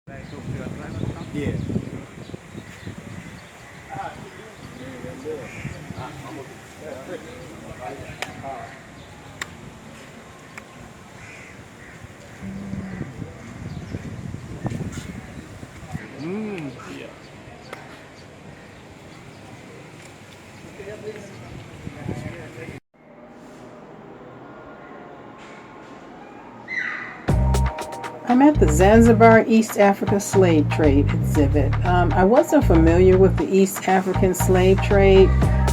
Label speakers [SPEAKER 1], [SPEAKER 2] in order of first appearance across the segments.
[SPEAKER 1] Yeah. Yeah.
[SPEAKER 2] I'm at the Zanzibar East Africa slave trade exhibit. I wasn't familiar with the East African slave trade.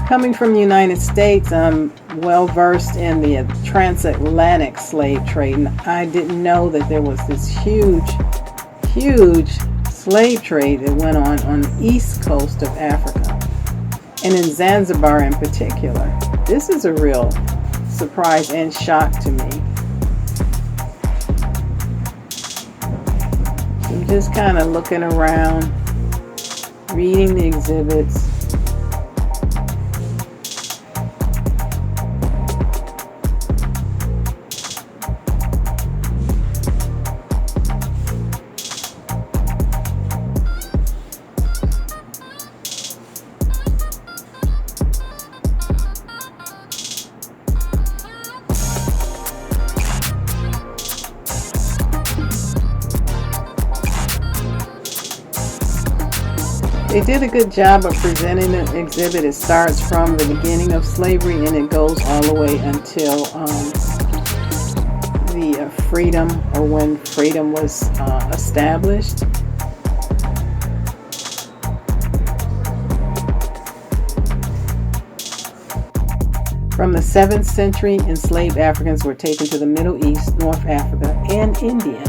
[SPEAKER 2] Coming from the United States, I'm well versed in the transatlantic slave trade, and I didn't know that there was this huge slave trade that went on the east coast of Africa, and in Zanzibar in particular. This is a real surprise and shock to me. I'm just kind of looking around, reading the exhibits. They did a good job of presenting the exhibit. It starts from the beginning of slavery and it goes all the way until the freedom, or when freedom was established. From the 7th century, enslaved Africans were taken to the Middle East, North Africa, and India.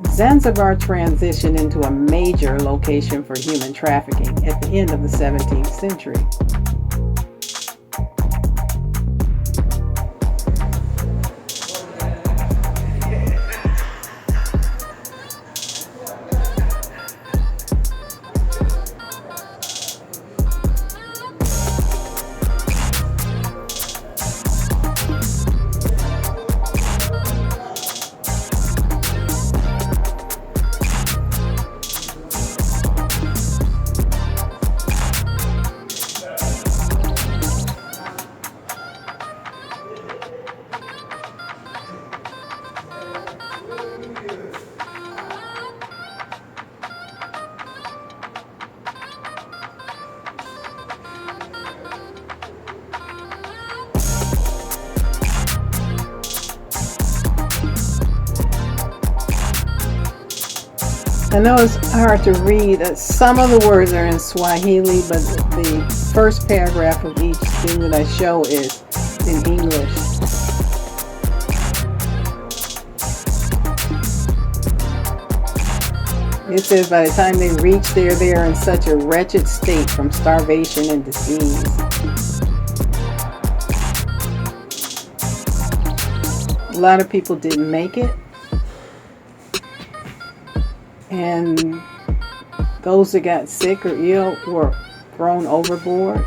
[SPEAKER 2] Zanzibar transitioned into a major location for human trafficking at the end of the 17th century. I know it's hard to read. Some of the words are in Swahili, but the first paragraph of each thing that I show is in English. It says by the time they reach there, they are in such a wretched state from starvation and disease. A lot of people didn't make it. And those that got sick or ill were thrown overboard.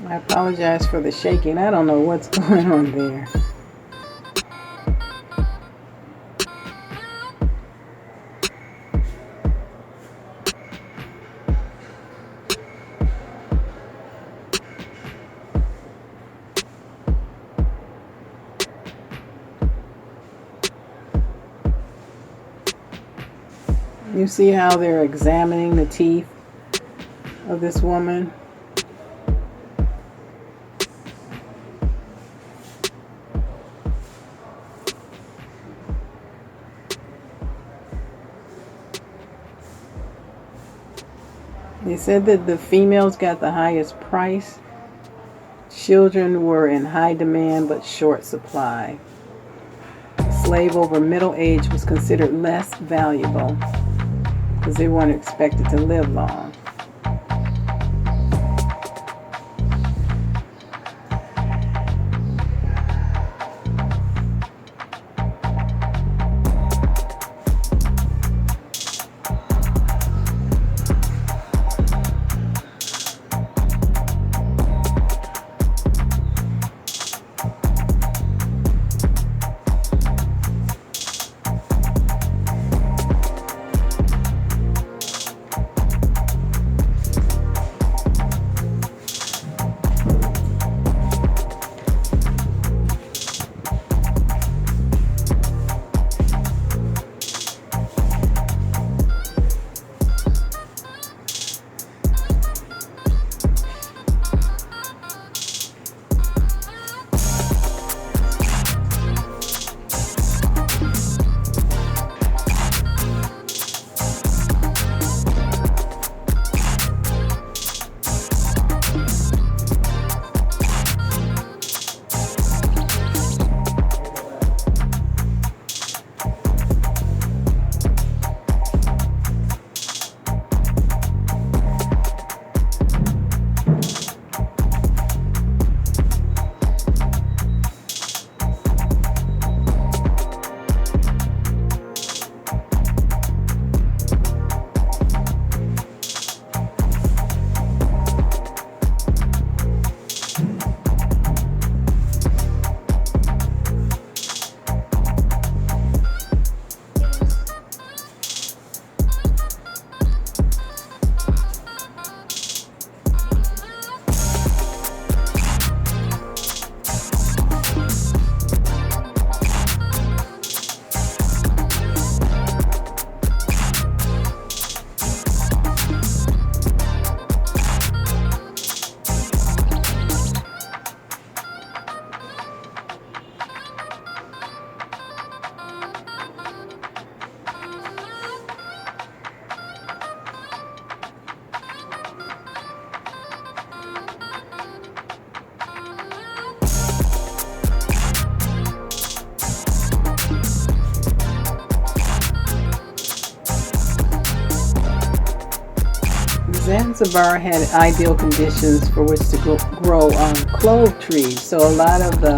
[SPEAKER 2] I apologize for the shaking. I don't know what's going on there. You see how they're examining the teeth of this woman? They said that the females got the highest price. Children were in high demand but short supply. A slave over middle age was considered less valuable because they weren't expected to live long. Zanzibar had ideal conditions for which to grow clove trees. So a lot of the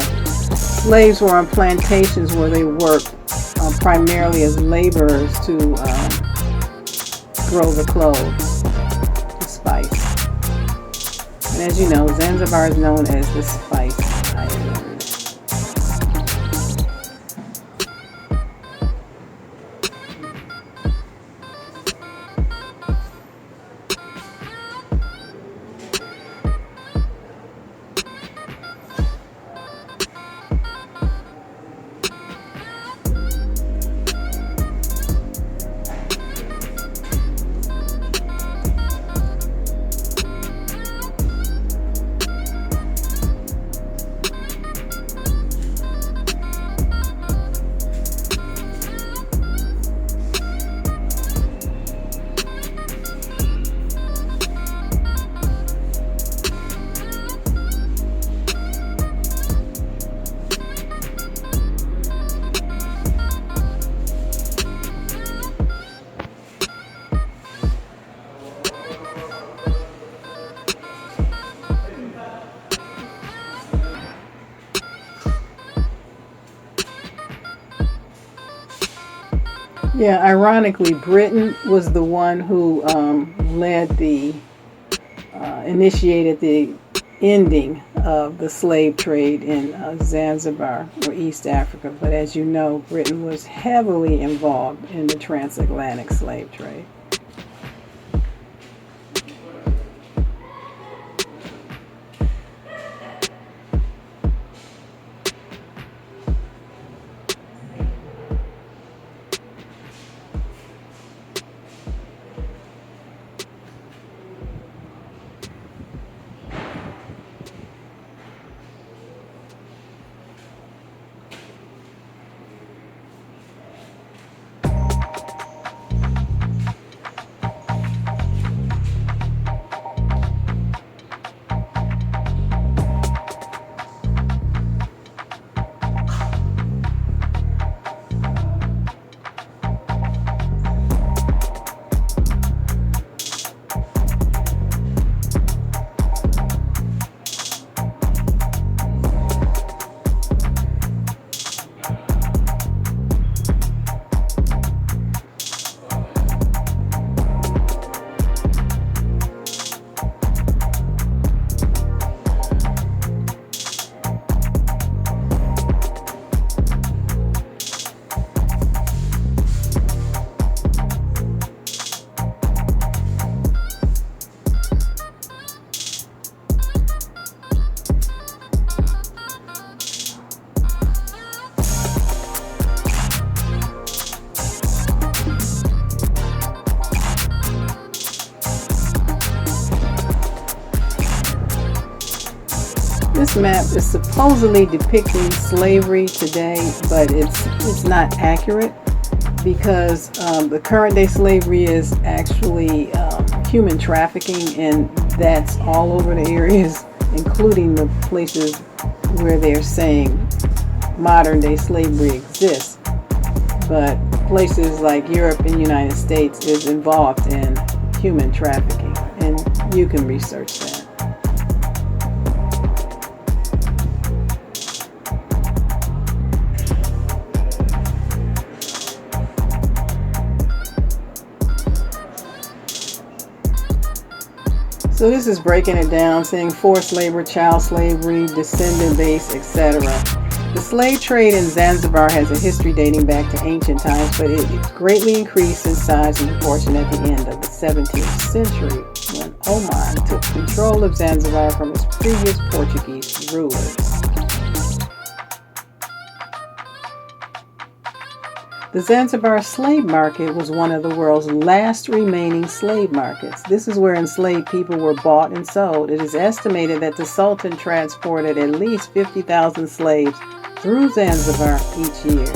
[SPEAKER 2] slaves were on plantations where they worked primarily as laborers to grow the cloves, the spice. And as you know, Zanzibar is known as the Spice Island. Yeah, ironically, Britain was the one who initiated the ending of the slave trade in Zanzibar or East Africa. But as you know, Britain was heavily involved in the transatlantic slave trade. this map is supposedly depicting slavery today, but it's not accurate because the current day slavery is actually human trafficking, and that's all over the areas, including the places where they're saying modern day slavery exists. But places like Europe and United States is involved in human trafficking, and you can research that. So this is breaking it down, saying forced labor, child slavery, descendant base, etc. The slave trade in Zanzibar has a history dating back to ancient times, but it greatly increased in size and proportion at the end of the 17th century when Oman took control of Zanzibar from its previous Portuguese rulers. The Zanzibar slave market was one of the world's last remaining slave markets. This is where enslaved people were bought and sold. It is estimated that the Sultan transported at least 50,000 slaves through Zanzibar each year.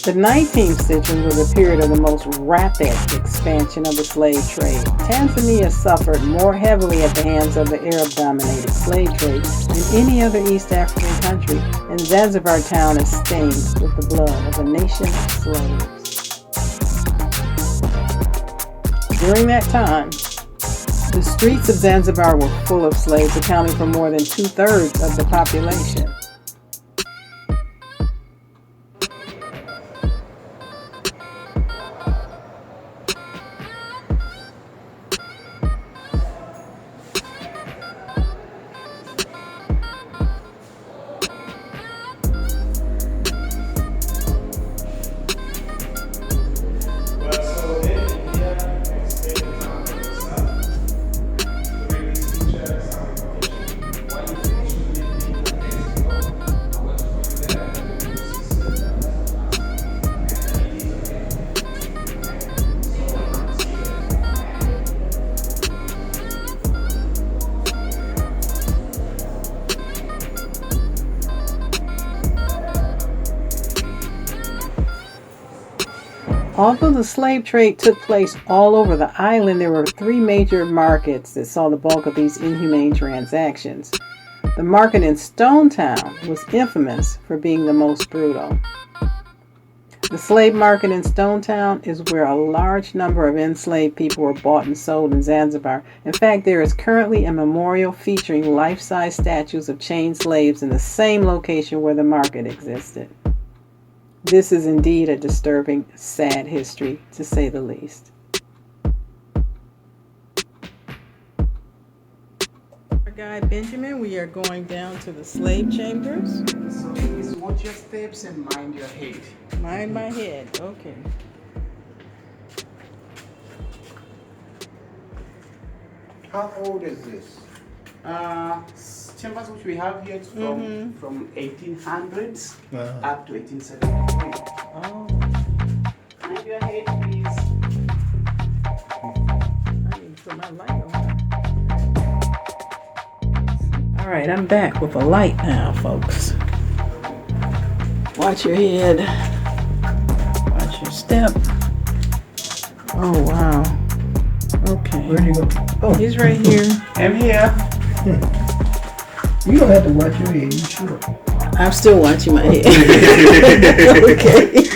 [SPEAKER 2] The 19th century was a period of the most rapid expansion of the slave trade. Tanzania suffered more heavily at the hands of the Arab-dominated slave trade than any other East African country, and Zanzibar town is stained with the blood of a nation of slaves. During that time, the streets of Zanzibar were full of slaves, accounting for more than 2/3 of the population. Although the slave trade took place all over the island, there were 3 major markets that saw the bulk of these inhumane transactions. The market in Stone Town was infamous for being the most brutal. The slave market in Stone Town is where a large number of enslaved people were bought and sold in Zanzibar. In fact, there is currently a memorial featuring life-size statues of chained slaves in the same location where the market existed. This is indeed a disturbing, sad history, to say the least. Our guide Benjamin, we are going down to the slave chambers.
[SPEAKER 1] So please watch your steps and mind your head.
[SPEAKER 2] Mind my head, okay.
[SPEAKER 1] How old is this? Chambers which we have here is from 1800s up to 1873.
[SPEAKER 2] Oh.
[SPEAKER 1] Mind your head, please.
[SPEAKER 2] I need to put my light on. All right, I'm back with a light now, folks. Watch your head. Watch your step. Oh, wow. Okay.
[SPEAKER 3] Where'd you go? Oh,
[SPEAKER 2] He's right here.
[SPEAKER 1] I'm here.
[SPEAKER 3] You don't have to watch your head, you sure?
[SPEAKER 2] I'm still watching my head. Okay.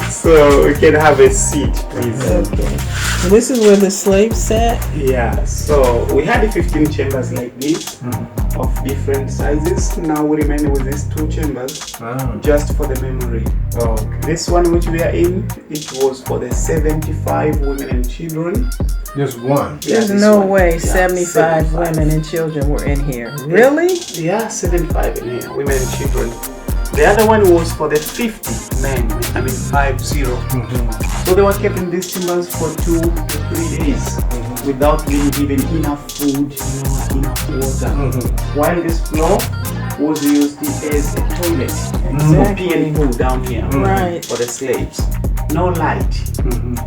[SPEAKER 1] So we can have a seat, please.
[SPEAKER 2] Okay. And this is where the slaves sat?
[SPEAKER 1] Yeah, so we had 15 chambers like this of different sizes. Now we remain with these 2 chambers just for the memory.
[SPEAKER 3] Okay.
[SPEAKER 1] This one which we are in, it was for the 75 women and children.
[SPEAKER 3] Just one.
[SPEAKER 1] Yeah,
[SPEAKER 2] There's
[SPEAKER 1] this
[SPEAKER 2] no
[SPEAKER 1] one.
[SPEAKER 2] way
[SPEAKER 1] Yeah,
[SPEAKER 2] 75 women and children were in here. Really?
[SPEAKER 1] Yeah, 75 in here, women and children. The other one was for the 50 men, 50. So they were kept in these chambers for 2 to 3 days without being given enough food, enough water. While this floor was used as a toilet for pee and poo down here
[SPEAKER 2] Right.
[SPEAKER 1] for the slaves. no light.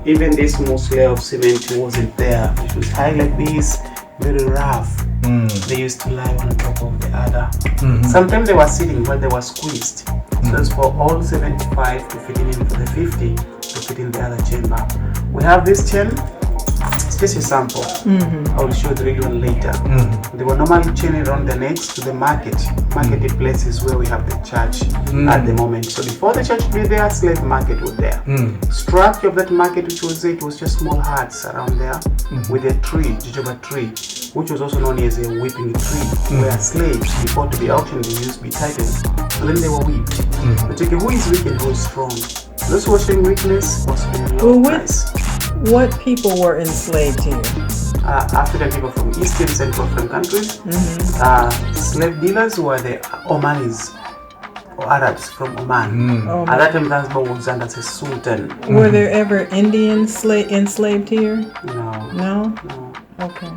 [SPEAKER 1] Even this small layer of cement wasn't there. It was high like this, very rough. They used to lie on top of the other. Sometimes they were sitting while they were squeezed. So it's for all 75 to fit in for the 50 to fit in the other chamber. We have this chain. It's just a sample. I will show the real one later. They were normally chained around the necks to the marketplaces where we have the church at the moment. So before the church be there, slave market was there. Structure of that market, which was it, was just small huts around there with a tree, jojoba tree, which was also known as a whipping tree, where slaves, before to be auctioned, they used to be tightened. So then they were whipped. But okay, who is weak and who is strong? Those who are showing weakness was being low price.
[SPEAKER 2] What people were enslaved here?
[SPEAKER 1] African people from East and Central African countries. Slave dealers were the Omanis or Arabs from Oman. At that time, Zanzibar was under the Sultan.
[SPEAKER 2] Were there ever Indians enslaved here?
[SPEAKER 1] No.
[SPEAKER 2] No? Okay.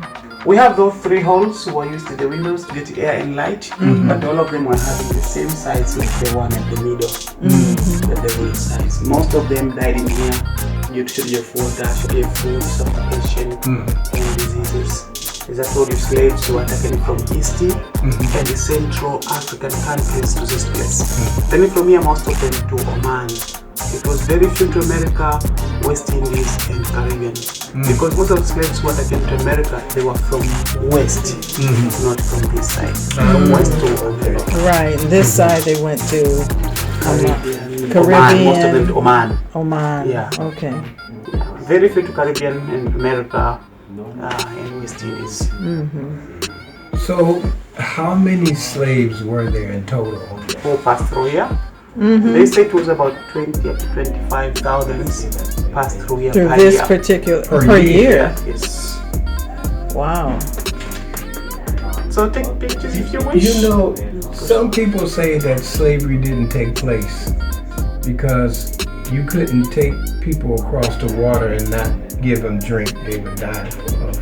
[SPEAKER 1] We have those 3 holes who were used to the windows to get air and light, but all of them were having the same size like the one at the middle, the devil size. Most of them died in here due to shortage of water, shortage of food, suffocation, and diseases. As I told you, slaves who were taken from East and the Central African countries to this place. Then from here, most of them to Oman. It was very few to America, West Indies, and Caribbean. Because most of the slaves who were taken to America, they were from West, not from this side. From West to America.
[SPEAKER 2] Right, this side they went to
[SPEAKER 1] Caribbean.
[SPEAKER 2] Caribbean.
[SPEAKER 1] Most of them to Oman.
[SPEAKER 2] Oman.
[SPEAKER 1] Yeah.
[SPEAKER 2] Okay.
[SPEAKER 1] Very few to Caribbean and America and West Indies.
[SPEAKER 3] So, how many slaves were there in total?
[SPEAKER 1] Who passed through here? They say it was about 20 up to 25,000 passed through here
[SPEAKER 2] Through
[SPEAKER 1] per
[SPEAKER 2] this
[SPEAKER 1] year.
[SPEAKER 2] particular per year.
[SPEAKER 1] Yes.
[SPEAKER 2] Wow.
[SPEAKER 1] So take pictures if you wish.
[SPEAKER 3] You know, some people say that slavery didn't take place because you couldn't take people across the water and not give them drink. They would die of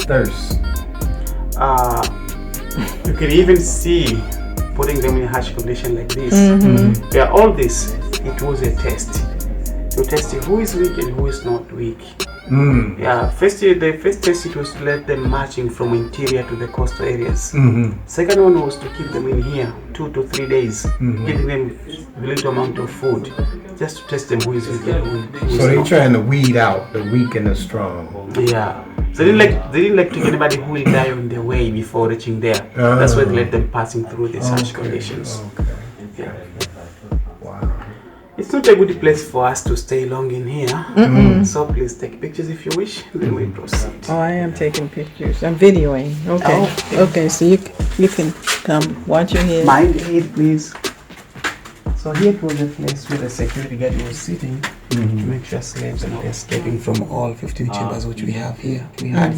[SPEAKER 3] thirst.
[SPEAKER 1] You can even see putting them in a harsh condition like this. Yeah, all this, it was a test. To test who is weak and who is not weak. Yeah, the first test it was to let them marching from interior to the coastal areas. Second one was to keep them in here 2 to 3 days, giving them a little amount of food, just to test them who is weak and who is
[SPEAKER 3] So they're
[SPEAKER 1] not.
[SPEAKER 3] trying to weed out the weak and the strong.
[SPEAKER 1] Yeah. So they didn't like to get anybody who will die on the way before reaching there. That's why they let them passing through these harsh conditions. Yeah.
[SPEAKER 3] Wow.
[SPEAKER 1] It's not a good place for us to stay long in here. So please take pictures if you wish, then we proceed.
[SPEAKER 2] Oh, I am taking pictures. I'm videoing. Okay. Okay, so you can come watch your head.
[SPEAKER 1] Mind aid, please. So here it was a place where the security guard was sitting to make sure slaves are not escaping from all 15 chambers which we have here. We had.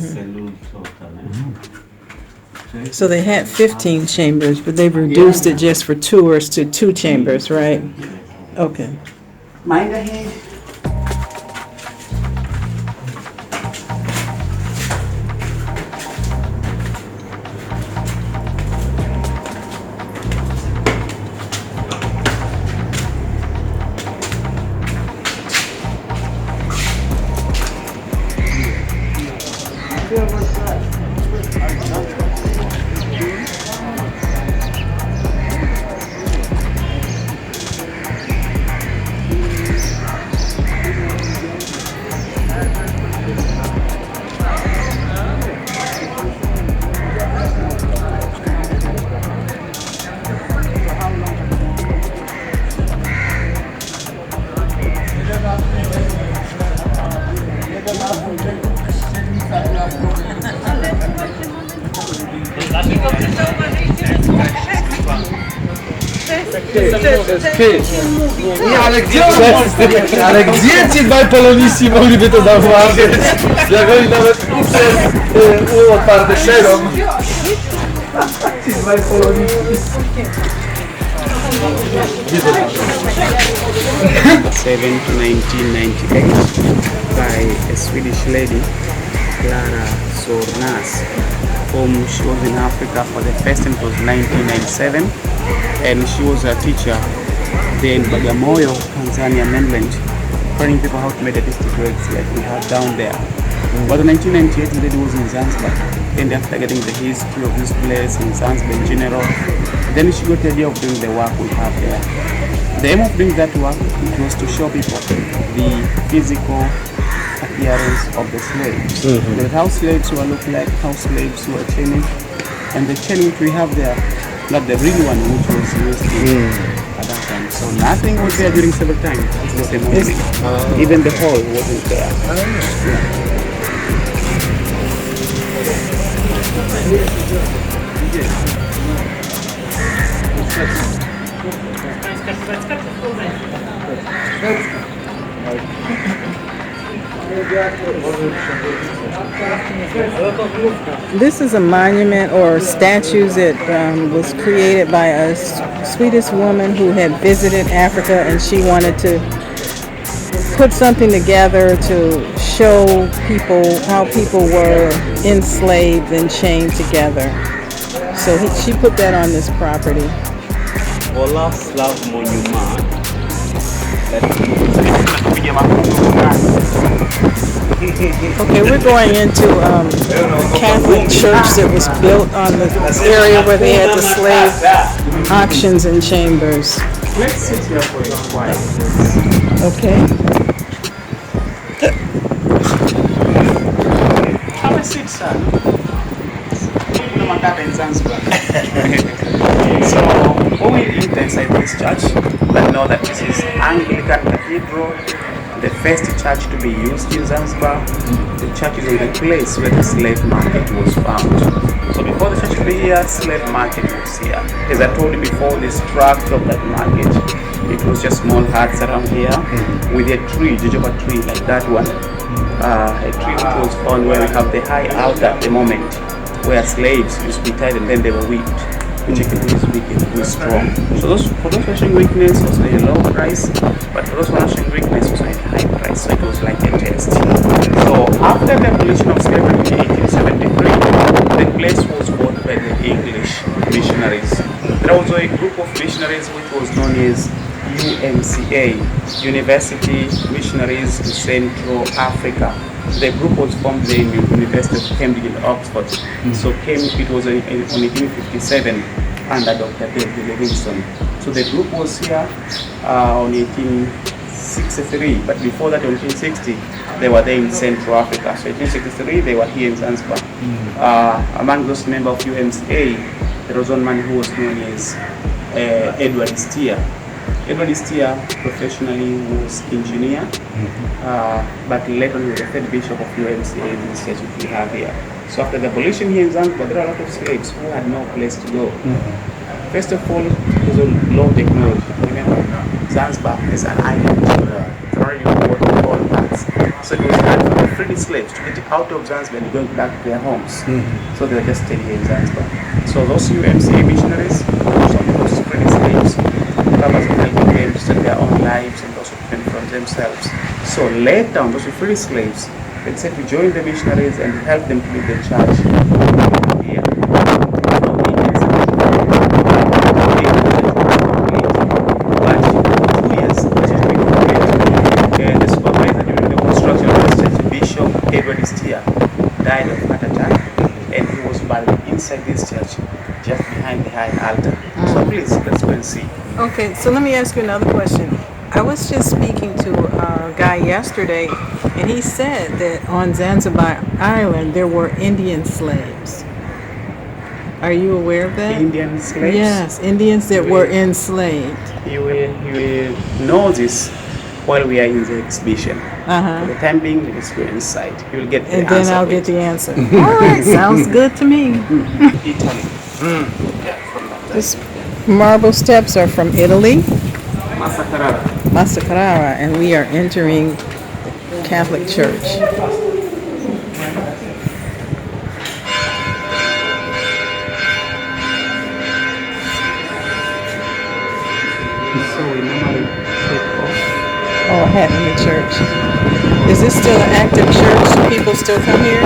[SPEAKER 2] So they had 15 chambers, but they've reduced it just for tours to 2 chambers, right? Okay.
[SPEAKER 1] Mind ahead.
[SPEAKER 4] Ale gdzie ci dwaj poloniści mogliby to zauważyć? Jak oni nawet otwarte szerok. Ci dwaj poloniści.
[SPEAKER 1] 7 to 1998 by a Swedish lady, Clara Sornas, whom she was in Africa for the first time. It was 1997, and she was a teacher there in Bagamoyo, Tanzania mainland, training people how to make the district rates like we have down there. But in 1998, the lady was in Zanzibar. And after getting the history of this place in Zanzibar in general, then she got the idea of doing the work we have there. The aim of doing that work was to show people the physical appearance of the slaves. How slaves will look like, how slaves were chained, and the chain which we have there, not the real one which was used at that time. So nothing was there during several times. It's just a monument. Even the hall wasn't there.
[SPEAKER 2] This is a monument or statues that was created by a Swedish woman who had visited Africa, and she wanted to put something together to show people how people were enslaved and chained together. So she put that on this property.
[SPEAKER 1] ORAH Slav Monument.
[SPEAKER 2] Okay, we're going into a Catholic church that was built on the area where they had the slave auctions and chambers.
[SPEAKER 1] Let's sit here for a while.
[SPEAKER 2] Okay.
[SPEAKER 1] Have a seat, sir. In Zanzibar. So, when we enter inside this church, we know that this is Anglican Cathedral, the first church to be used in Zanzibar. The church is in the place where the slave market was found. So before the church to be here, slave market was here. As I told you before, the structure of that market, it was just small huts around here with a tree, jojoba tree like that one. A tree which was found where we have the high altar at the moment, where slaves used to be tied and then they were whipped, which you can use weak and strong. So for those washing weakness was a low price, but for those washing weakness was a high price, so it was like a test. So after the abolition of slavery in 1873, the place was bought by the English missionaries. There was a group of missionaries which was known as UMCA, University Missionaries to Central Africa. The group was formed in the University of Cambridge in Oxford. So it was in 1857 under Dr. David Livingstone. So the group was here on 1863, but before that, in 1860, they were there in Central Africa. So 1863, they were here in Zanzibar. Among those members of UMCA, there was one man who was known as Edward Steer. Edward Steer professionally was engineer, but later on he was the third bishop of UMCA in this church which we have here. So after the abolition here in Zanzibar, there are a lot of slaves who had no place to go. First of all, it was a low technology. Remember, Zanzibar is an island, very important all parts. So it was hard for the freed slaves to get out of Zanzibar and going back to their homes. So they were just staying here in Zanzibar. So those UMCA missionaries, some of those freed slaves, purpose of helping them to set their own lives and also defend from themselves. So later on, those who free slaves, they said to join the missionaries and help them to build the church here. But 2 years the supervisor during the construction of the church, Bishop Edward Steer, died of heart attack, and he was buried inside this church, just behind the high altar. So please, let's go and see.
[SPEAKER 2] Okay, so let me ask you another question. I was just speaking to a guy yesterday, and he said that on Zanzibar Island there were Indian slaves. Are you aware of that?
[SPEAKER 1] Indian slaves?
[SPEAKER 2] Yes, Indians that were enslaved.
[SPEAKER 1] You will know this while we are in the exhibition. For the time being, let's go inside. You will get the
[SPEAKER 2] And
[SPEAKER 1] answer.
[SPEAKER 2] then I'll get the answer. All right, sounds good to me.
[SPEAKER 1] Italy. Yeah, from that time.
[SPEAKER 2] This marble steps are from Italy,
[SPEAKER 1] Massa Carrara.
[SPEAKER 2] Massa Carrara, and we are entering the Catholic Church.
[SPEAKER 1] So we normally take off.
[SPEAKER 2] Oh, a hat in the church. Is this still an active church? Do people still come here?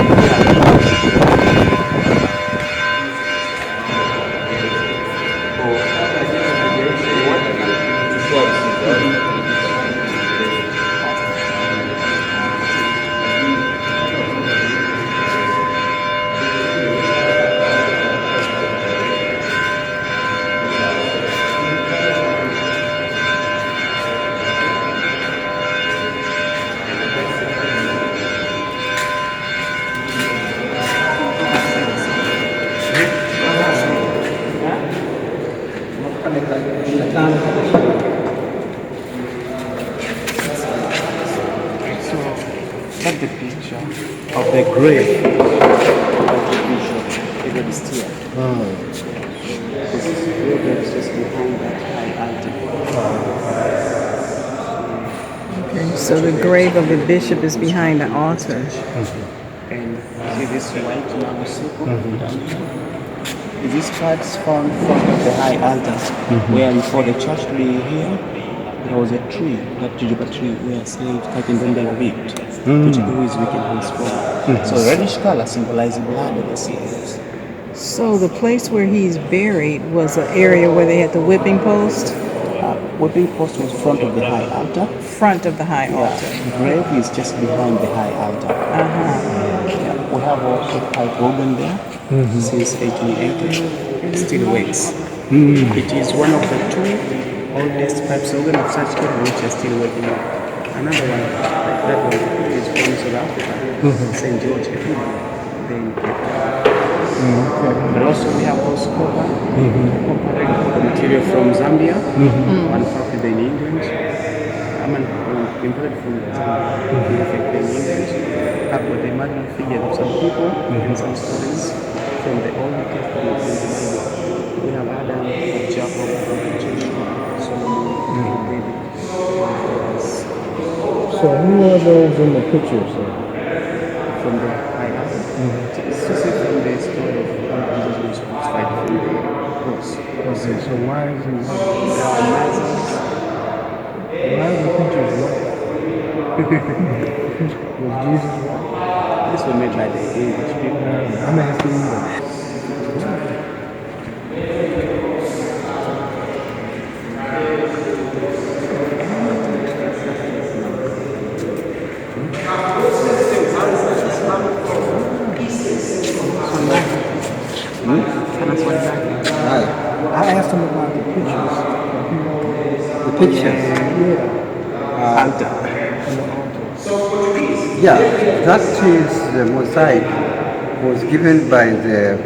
[SPEAKER 1] at the picture of the grave of the bishop, Edward Steele. This is grave just behind that high altar.
[SPEAKER 2] Okay, so the grave of the bishop is behind the altar.
[SPEAKER 1] And see this white marble circle down here? These cards found in front of the high altar, where before the church tree here, there was a tree, that juniper tree, where slaves taken then they were whipped, which always wicked henceforth. So reddish color symbolizes blood of the slaves.
[SPEAKER 2] So the place where he's buried was an area where they had the whipping post?
[SPEAKER 1] Whipping post was front of the high altar.
[SPEAKER 2] Front of the high altar.
[SPEAKER 1] The grave is just behind the high altar. We have also pipe organ there since 1880. It still works. It is one of the two oldest pipes organ of such kind which are still working. Another one like that one is from South Africa, St. George Cathedral. Then but also we have also copper, copper material from Zambia, manufactured in England. Imported from Zambia, manufactured in England. I've got the imaginary figures of some people and some stories from the Old Testament and the Bible. We have Adam, Jacob, Joshua, Solomon, David.
[SPEAKER 3] So who are those in the pictures?
[SPEAKER 1] From the high altar. It's to say from the story of Jesus was crucified from the cross.
[SPEAKER 3] Okay, so why is it? Why are the pictures white? Was Jesus white?
[SPEAKER 1] This was made by the English people.
[SPEAKER 3] I'm asking you. I asked him about the pictures.
[SPEAKER 5] The pictures?
[SPEAKER 3] Yeah.
[SPEAKER 1] Altar.
[SPEAKER 5] Yeah, that is the mosaic was given by the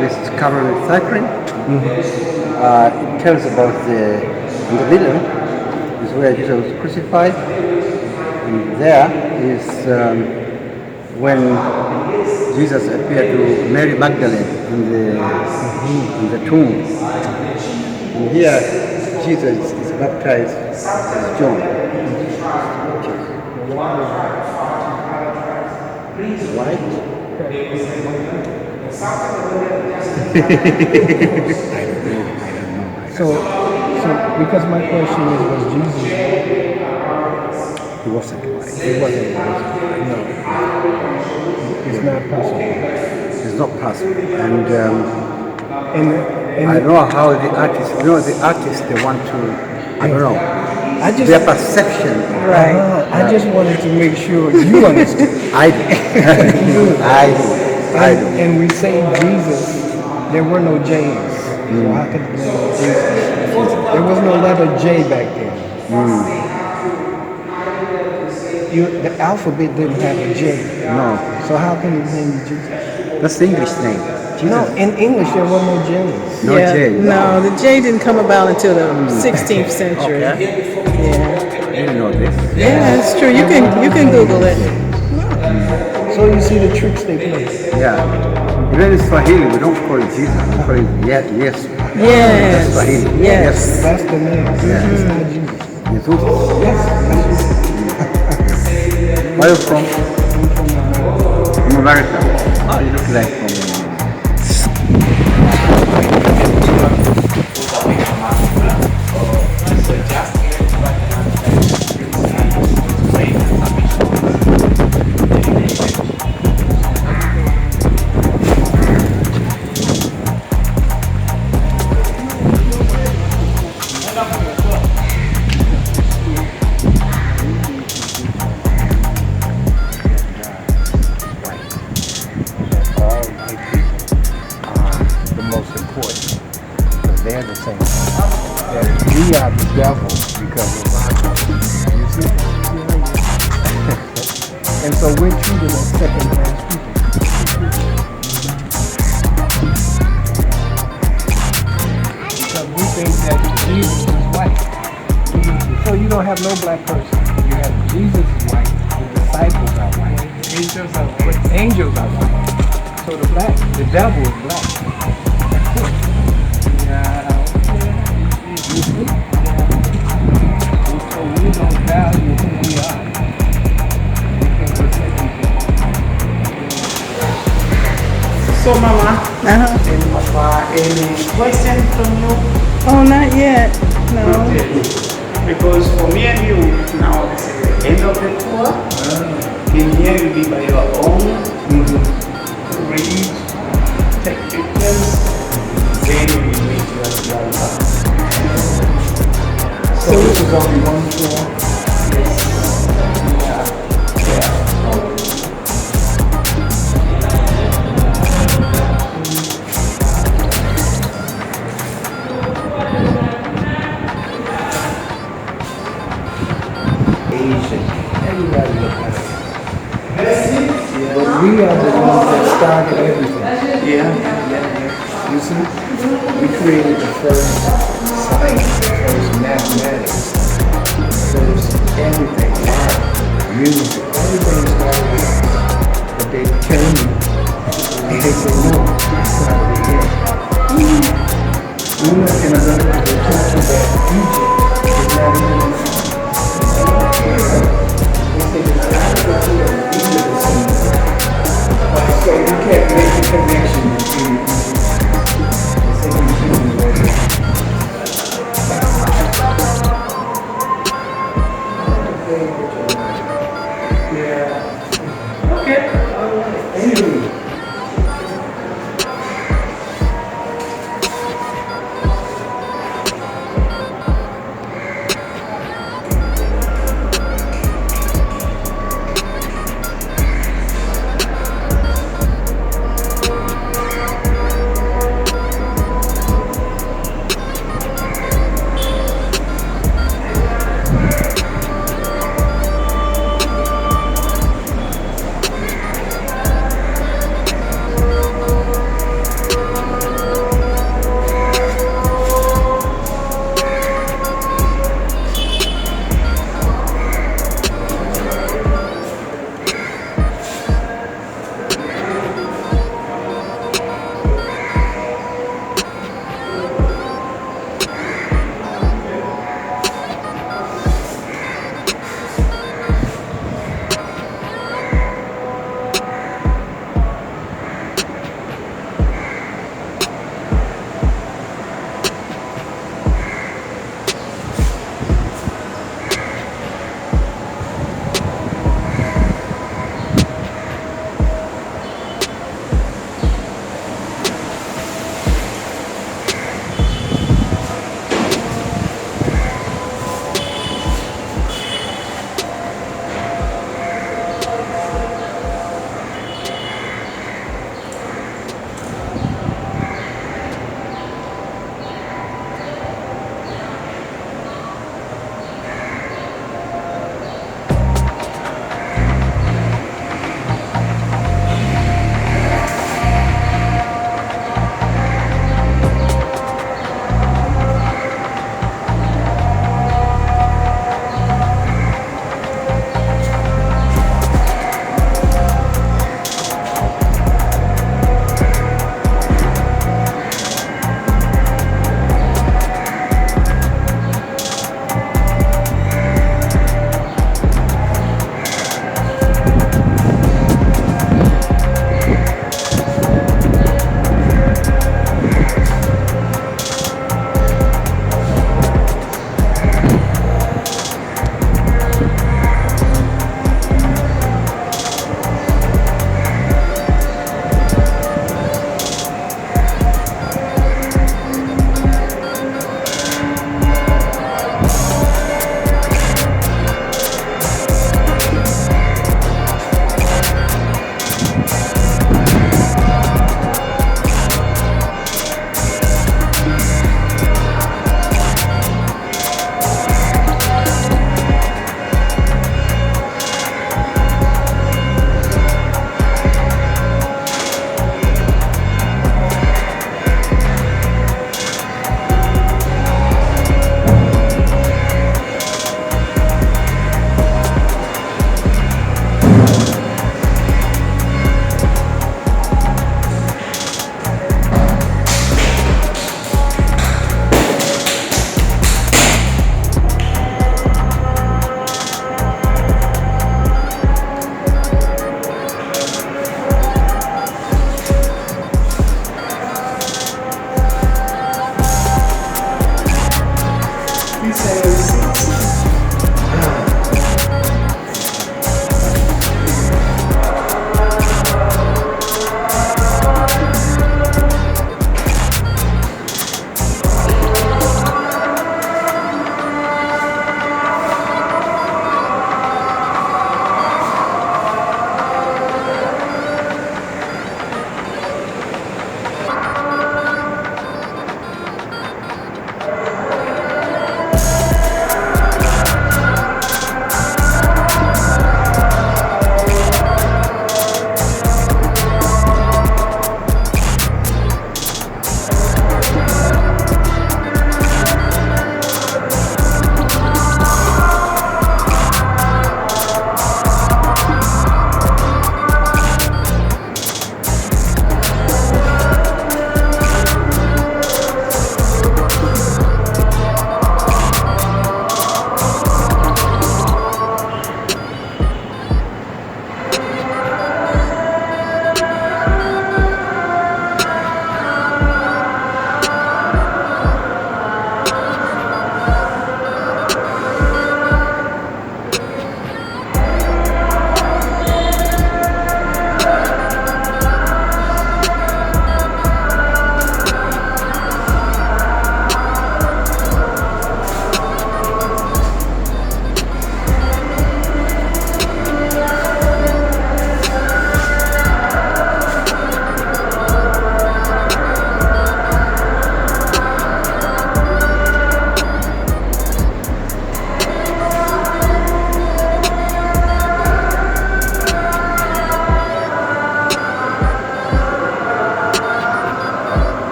[SPEAKER 5] Miss Caroline Thackeray. It tells about in the middle is where Jesus was crucified, and there is when Jesus appeared to Mary Magdalene in the tomb. And here Jesus is baptized as John. White?
[SPEAKER 3] So because my question is, was Jesus white?
[SPEAKER 5] He wasn't white.
[SPEAKER 3] He wasn't white. No. It's not possible.
[SPEAKER 5] It's not possible. And
[SPEAKER 3] And
[SPEAKER 5] I don't know how the artists, they want to, I don't know,
[SPEAKER 3] I just
[SPEAKER 5] their perception.
[SPEAKER 2] Right.
[SPEAKER 3] I just wanted to make sure you understood.
[SPEAKER 5] I do.
[SPEAKER 3] And we say Jesus, there were no J's. So how could there be Jesus? There was no letter J back then. The alphabet didn't have a J.
[SPEAKER 5] No,
[SPEAKER 3] So how can his name be Jesus?
[SPEAKER 5] that's the English name.
[SPEAKER 3] No, in English there were no J's.
[SPEAKER 5] No J.
[SPEAKER 2] No, the J didn't come about until the 16th century. Yeah.
[SPEAKER 5] I didn't know this.
[SPEAKER 2] Yeah, it's true. You can Google it.
[SPEAKER 3] So you see the tricks they play.
[SPEAKER 5] Yeah. Even in Swahili, we don't call it Jesus, we call it yes.
[SPEAKER 2] Yes.
[SPEAKER 5] That's Swahili.
[SPEAKER 2] Yes.
[SPEAKER 3] That's the name. It's not Jesus.
[SPEAKER 5] Jesus.
[SPEAKER 3] Yes.
[SPEAKER 5] Where are you from? From America. Oh, you look like from
[SPEAKER 3] They're the same. That we are the devil because of our God. You see? And so we're treated as second class people. Because we think that Jesus is white. So you don't have no black person. You have Jesus is white. disciples are white.
[SPEAKER 4] Angels are white.
[SPEAKER 3] Angels are white. So the devil is black.
[SPEAKER 4] Yeah.
[SPEAKER 3] You see? So we don't value who we are. We can protect each other.
[SPEAKER 1] So, Mama,
[SPEAKER 2] Uh-huh.
[SPEAKER 1] any question from you?
[SPEAKER 2] Oh, not yet. No.
[SPEAKER 1] Because for me and you, now this is the end of the tour. In here you'll be by your own. Read, take pictures, then we will meet you at Zanzibar.
[SPEAKER 3] So this is only one tour. Asian. Everybody look at us. But we are the ones that started everything.
[SPEAKER 1] Yeah.
[SPEAKER 3] You see? We created the first science, the first mathematics, the first everything, art, music, everything started with us. But they came and they said, no, it's not the end. We're not going to go to the country that Egypt is not even. They said, it's not to go to Egypt. So you can't make the connection between the second kingdom.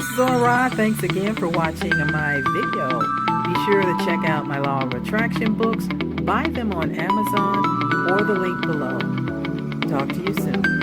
[SPEAKER 2] this is ORAH. Thanks again for watching my video. Be sure to check out my Law of Attraction books. Buy them on Amazon or the link below. Talk to you soon.